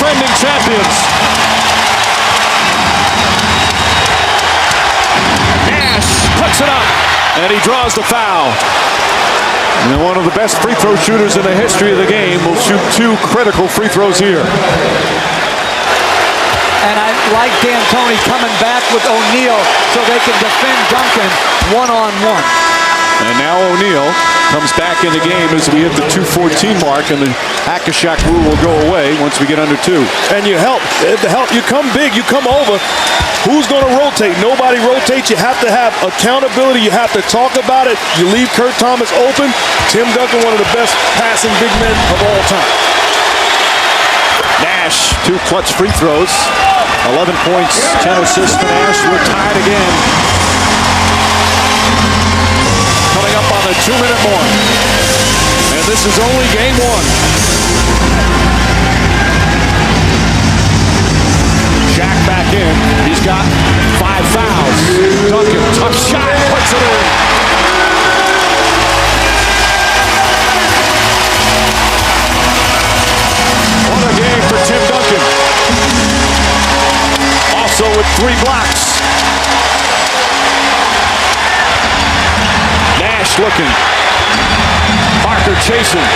defending champions. Nash puts it up, and he draws the foul. And one of the best free throw shooters in the history of the game will shoot 2 critical free throws here. And I like D'Antoni coming back with O'Neal so they can defend Duncan one-on-one. And now O'Neal comes back in the game as we hit the 2:14 mark, and the Hack-a-Shaq rule will go away once we get under 2. And you help. You come big, you come over. Who's going to rotate? Nobody rotates. You have to have accountability. You have to talk about it. You leave Kurt Thomas open. Tim Duncan, one of the best passing big men of all time. Nash, 2 clutch free throws. 11 points, 10 assists to Nash. We're tied again. Coming up on the 2-minute mark. And this is only game 1. Shaq back in. He's got 5 fouls. Duncan, tough shot, puts it in. What a game for Tim Duncan. Also with 3 blocks. Nash looking. Parker chasing.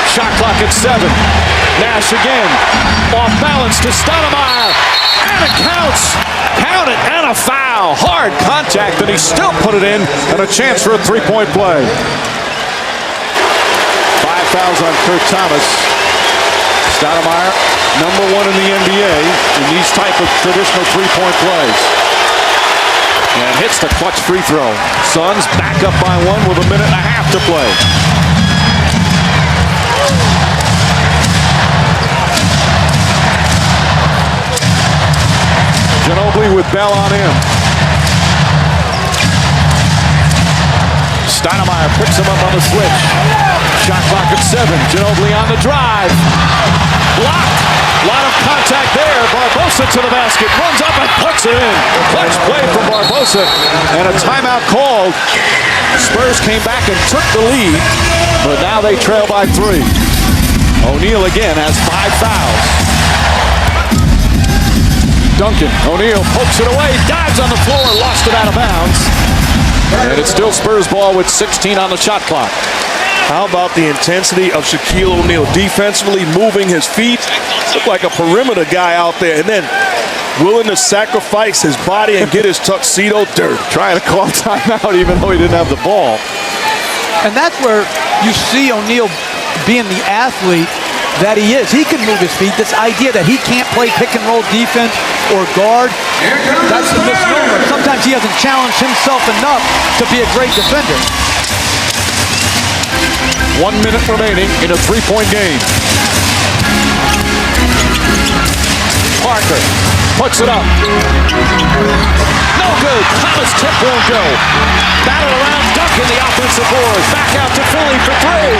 Shot clock at 7. Nash again. Off balance to Stoudemire. And it counts. Count it, and a foul. Hard contact, and he still put it in, and a chance for a 3-point play. 5 fouls on Kurt Thomas. Stoudemire, #1 in the NBA in these type of traditional 3-point plays. And hits the clutch free throw. Suns back up by 1 with 1.5 minutes to play. Ginobili with Bell on him. Stoudemire picks him up on the switch. Shot clock at 7. Ginobili on the drive. Blocked. A lot of contact there. Barbosa to the basket. Runs up and puts it in. Clutch play from Barbosa. And a timeout called. Spurs came back and took the lead. But now they trail by 3. O'Neal again has 5 fouls. Duncan, O'Neal pokes it away, dives on the floor, lost it out of bounds. And it's still Spurs ball with 16 on the shot clock. How about the intensity of Shaquille O'Neal defensively, moving his feet? Looked like a perimeter guy out there, and then willing to sacrifice his body and get his tuxedo dirty. Trying to call timeout even though he didn't have the ball. And that's where you see O'Neal being the athlete that he is. He can move his feet. This idea that he can't play pick-and-roll defense or guard, that's a misnomer. Sometimes he hasn't challenged himself enough to be a great defender. 1 minute remaining in a 3-point game. Parker puts it up. No good. Thomas tip won't go. Battle around Duncan, the offensive board. Back out to Philly for 3.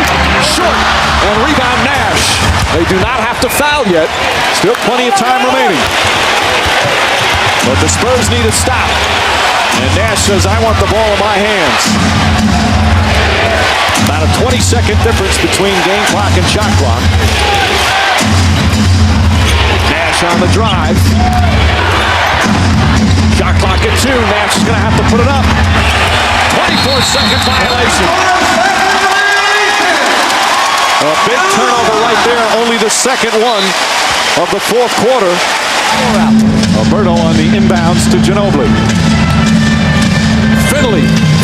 Short. And rebound Nash. They do not have to foul yet. Still plenty of time remaining. But the Spurs need a stop. And Nash says, I want the ball in my hands. About a 20-second difference between game clock and shot clock. Nash on the drive. Shot clock at 2. Nash is going to have to put it up. 24-second violation. A big turnover right there. Only the second one of the 4th quarter. Alberto on the inbounds to Ginobili.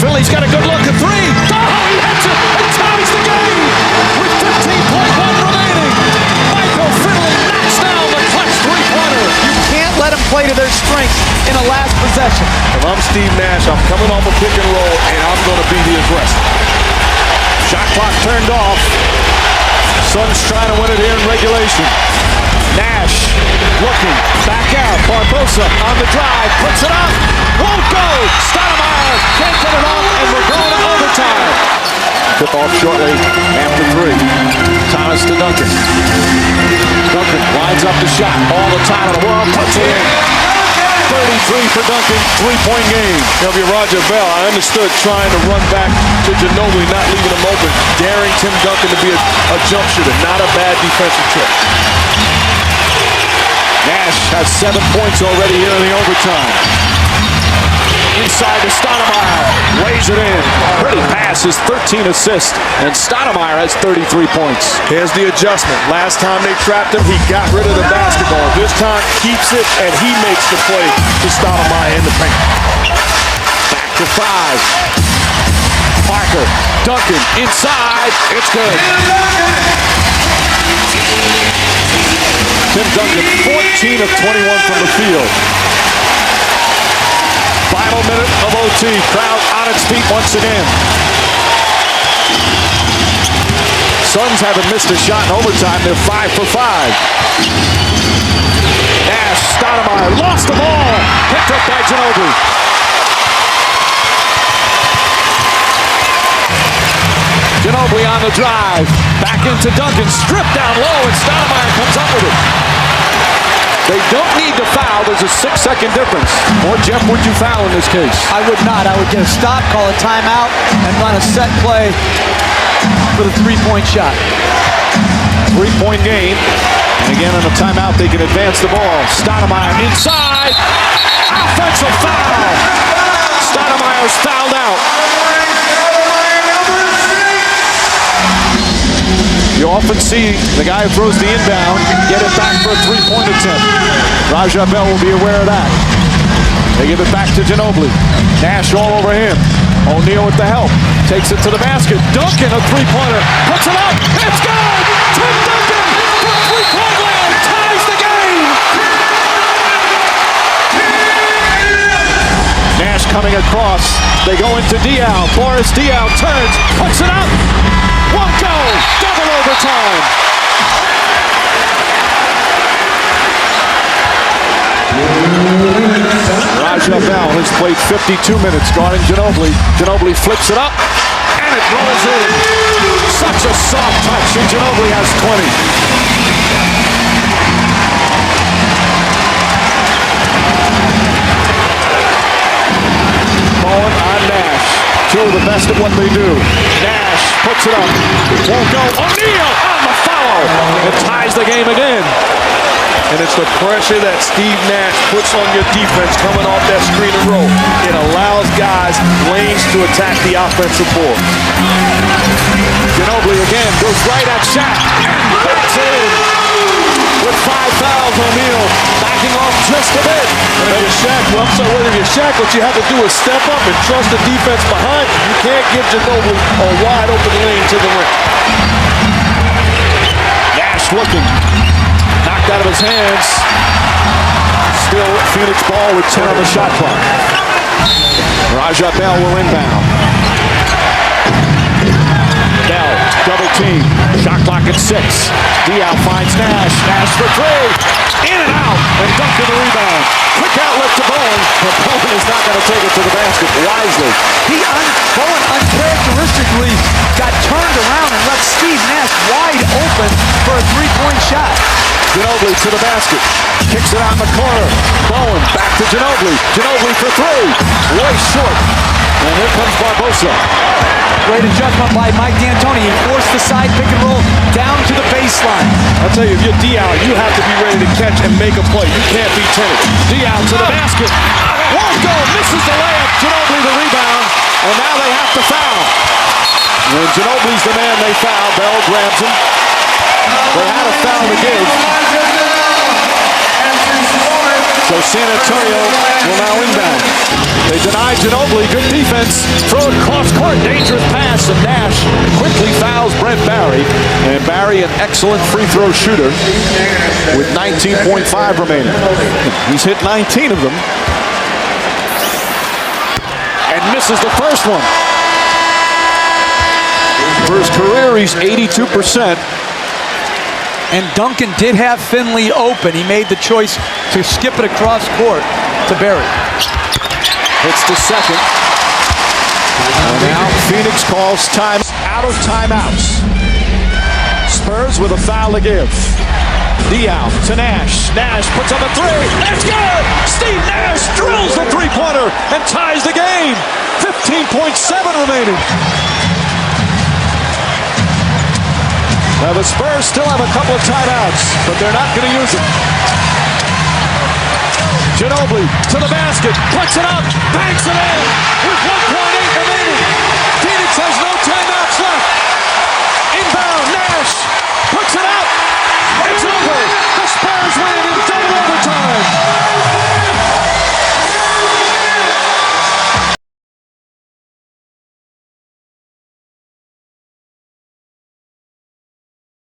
Finley's got a good look at 3. Oh, he hits it. It ties the game with 15.1 remaining. Michael Finley knocks down the clutch 3-pointer. You can't let them play to their strengths in a last possession. If I'm Steve Nash, I'm coming off a pick and roll, and I'm going to be the aggressor. Shot clock turned off. Suns trying to win it here in regulation. Nash looking, back out. Barbosa on the drive, puts it up, won't go. Stoudemire can't get it off, and we're going to overtime. Tip off shortly after 3. Thomas to Duncan. Duncan lines up the shot. All the time in the world, puts it in. 33 for Duncan, 3-point game. Now, if you're Roger Bell, I understood trying to run back to Ginobili, not leaving him open, daring Tim Duncan to be a jump shooter. Not a bad defensive trick. Nash has 7 points already here in the overtime. Inside to Stoudemire, lays it in. Pretty pass, his 13 assists, and Stoudemire has 33 points. Here's the adjustment. Last time they trapped him, he got rid of the basketball. This time, keeps it, and he makes the play to Stoudemire in the paint. Back to 5. Parker, Duncan, inside, it's good. Tim Duncan, 14 of 21 from the field. Final minute of OT. Crowd on its feet once again. Suns haven't missed a shot in overtime. They're 5 for 5. Nash, Stoudemire, lost the ball. Picked up by Ginobili. Ginobili on the drive. Back into Duncan. Stripped down low, and Stoudemire comes up with it. They don't need to foul. There's a 6-second difference. Or, Jeff, would you foul in this case? I would not. I would get a stop, call a timeout, and run a set play for the three-point shot. 3-point game. And again, on a timeout, they can advance the ball. Stoudemire inside. Offensive foul. Stoudemire's fouled out. You often see the guy who throws the inbound get it back for a three-point attempt. Raja Bell will be aware of that. They give it back to Ginobili. Nash all over him. O'Neal with the help. Takes it to the basket. Duncan, a three-pointer. Puts it up. It's good! Tim Duncan from three-point land ties the game! Nash coming across. They go into Diaw. Boris Diaw turns. Puts it up. Won't go. Double overtime. Raja Bell has played 52 minutes guarding Ginobili. Ginobili flips it up, and it rolls in. Such a soft touch, and Ginobili has 20. Bowen on Nash. Two of the best at what they do. Nash puts it up. Won't go. O'Neal on the foul. It ties the game again. And it's the pressure that Steve Nash puts on your defense coming off that screen and roll. It allows guys lanes to attack the offensive board. Ginobili again goes right at Shaq. Backs it in. With 5 fouls, O'Neal backing off just a bit. And if you're Shaq, if you're Shaq, what you have to do is step up and trust the defense behind you. You can't give Ginobili a wide open lane to the rim. Nash looking. Knocked out of his hands. Still Phoenix ball with 10 on the shot clock. Raja Bell will inbound. Bell, double team. Shot clock at 6. Diaw finds Nash. Nash for 3. In and out. And Duncan the rebound. Quick outlet to Bowen. But Bowen is not going to take it to the basket wisely. Bowen uncharacteristically got turned around and left Steve Nash wide open for a three-point shot. Ginobili to the basket. Kicks it out in the corner. Bowen back to Ginobili. Ginobili for 3. Way short. And here comes Barbosa. Great adjustment by Mike D'Antoni. He forced the side pick and roll down to the baseline. I'll tell you, if you're Diaw, you have to be ready to catch and make a play. You can't be tentative. Diaw to the basket. Won't go. Misses the layup. Ginobili the rebound. And now they have to foul. And Ginobili's the man they foul. Bell grabs him. They had a foul to give. So San Antonio will now inbound. They deny Ginobili. Good defense. Throw it cross court. Dangerous pass. And Nash quickly fouls Brent Barry. And Barry, an excellent free throw shooter with 19.5 remaining. He's hit 19 of them. And misses the first one. For his career, he's 82%. And Duncan did have Finley open. He made the choice to skip it across court to Barry. Hits the second. And now Phoenix calls time out of timeouts. Spurs with a foul to give. Diaw to Nash. Nash puts up a 3. That's good! Steve Nash drills the three-pointer and ties the game. 15.7 remaining. Now the Spurs still have a couple of timeouts, but they're not going to use it. Ginobili to the basket, puts it up.